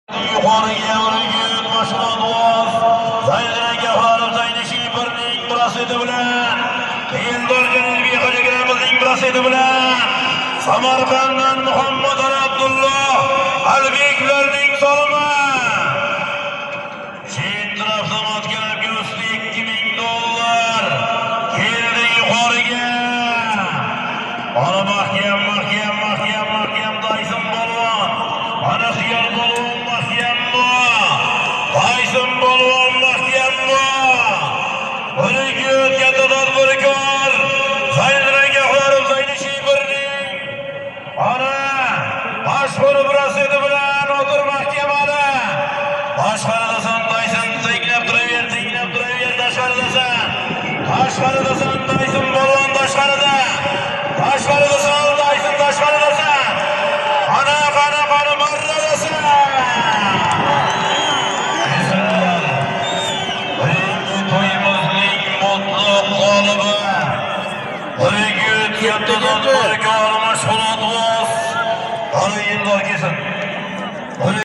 Yuqoriga o'rgit mashg'ulot zaylaraga g'olib Zaynishi birning rasidi bilan Eldor Janubiy xo'jagimizning rasidi bilan Samarqanddan Muhammad Ali Abdulloh Albeklarning solimi chet tarafdan o'tganlarga usti $2000 keldi yuqoriga. Ana mahkam Tayson Polvon, ana Xiyol Polvon Tayson Polvon mahkammi? O'rgit katta tadbirkor zaylaraga g'olib Zaynishi birning ana mashhur rasidi bilan o'tir mahkamada tashqaridasan Tayson tenglab turaver tashqaridasan Tayson Polvon tashqaridasan Tayson tashqaridasan ana marradasan O'rgit katta tadbirkor mashg'ulot ana Eldor kelsin.